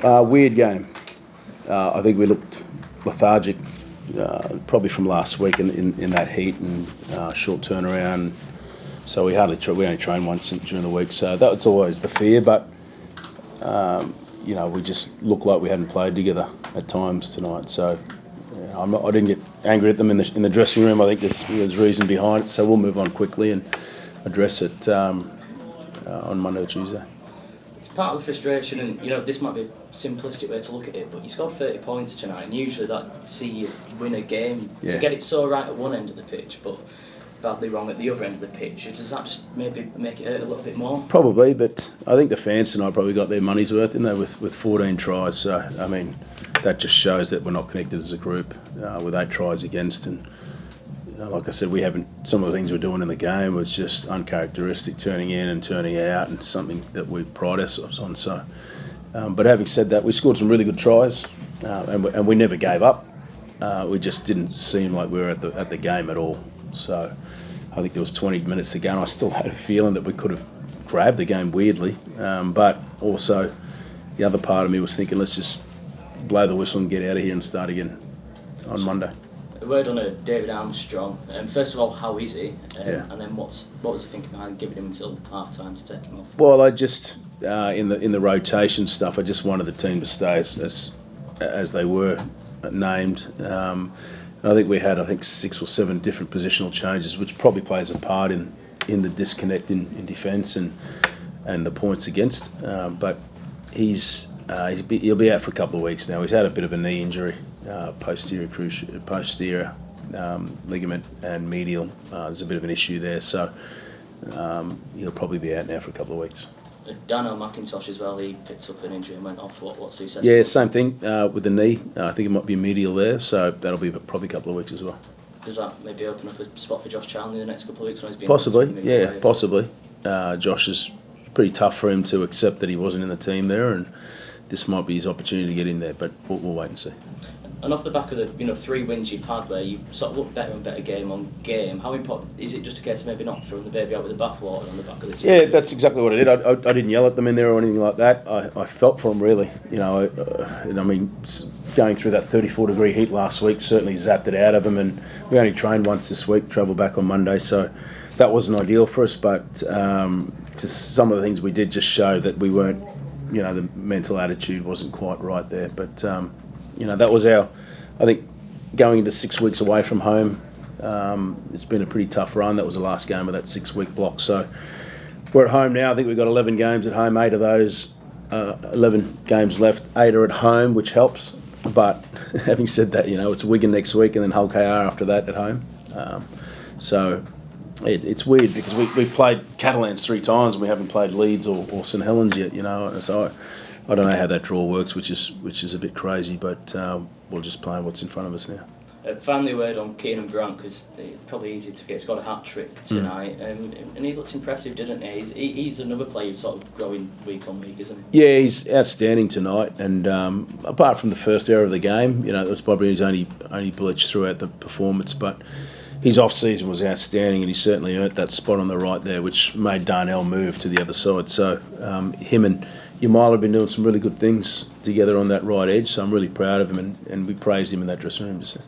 Weird game. I think we looked lethargic, probably from last week in that heat and short turnaround. So we only trained once during the week. So that was always the fear. But we just looked like we hadn't played together at times tonight. So I didn't get angry at them in the dressing room. I think there's reason behind it. So we'll move on quickly and address it on Monday or Tuesday. It's part of the frustration, and this might be a simplistic way to look at it, but you scored 30 points tonight, and usually that see you win a game. Yeah. To get it so right at one end of the pitch, but badly wrong at the other end of the pitch, does that just maybe make it hurt a little bit more? Probably, but I think the fans tonight probably got their money's worth, didn't they, with 14 tries. So, I mean, that just shows that we're not connected as a group with 8 tries against. And like I said, some of the things we're doing in the game was just uncharacteristic, turning in and turning out, and something that we pride ourselves on. So, but having said that, we scored some really good tries, and we never gave up. We just didn't seem like we were at the game at all. So I think there was 20 minutes to go, and I still had a feeling that we could have grabbed the game weirdly. But also, the other part of me was thinking, let's just blow the whistle and get out of here and start again on Monday. A word on David Armstrong. First of all, how is he? Yeah. And then what was the thinking behind giving him until half time to take him off? Well, I just in the rotation stuff, I just wanted the team to stay as they were named. I think we had 6 or 7 different positional changes, which probably plays a part in the disconnect in defence and the points against. But he'll be out for a couple of weeks now. He's had a bit of a knee injury, posterior ligament and medial. There's a bit of an issue there, so he'll probably be out now for a couple of weeks. Daniel Mintosh as well, he picked up an injury and went off. What's the assessment? Yeah, same thing with the knee. I think it might be medial there, so that'll be probably a couple of weeks as well. Does that maybe open up a spot for Josh Charnley in the next couple of weeks when he's been possibly? Yeah, possibly. Josh is pretty tough for him to accept that he wasn't in the team there, and this might be his opportunity to get in there, but we'll wait and see. And off the back of the 3 wins you've had where you sort of look better and better game on game, how important is it just a case of maybe not throwing the baby out with the bathwater on the back of the team? Yeah, that's exactly what I did. I didn't yell at them in there or anything like that. I felt for them really. Going through that 34-degree heat last week certainly zapped it out of them, and we only trained once this week, travelled back on Monday, so that wasn't ideal for us, but just some of the things we did just show that we weren't, the mental attitude wasn't quite right there, but that was I think going into 6 weeks away from home, it's been a pretty tough run. That was the last game of that 6-week block. So we're at home now. I think we've got 11 games at home. 8 of those, 11 games left. 8 are at home, which helps. But having said that, it's Wigan next week and then Hull KR after that at home. So it's weird because we've played Catalans 3 times and we haven't played Leeds or St Helens yet, So I don't know how that draw works, which is a bit crazy, but we'll just play what's in front of us now. Finally, a word on Keenan Grant, because it's probably easy to forget. He's got a hat-trick tonight, and he looks impressive, didn't he? He's another player who's sort of growing week on week, isn't he? Yeah, he's outstanding tonight, and apart from the first error of the game, it was probably his only blitz throughout the performance, but his off-season was outstanding, and he certainly earned that spot on the right there, which made Darnell move to the other side. So him and Yamal have been doing some really good things together on that right edge, so I'm really proud of him, and we praised him in that dressing room just now.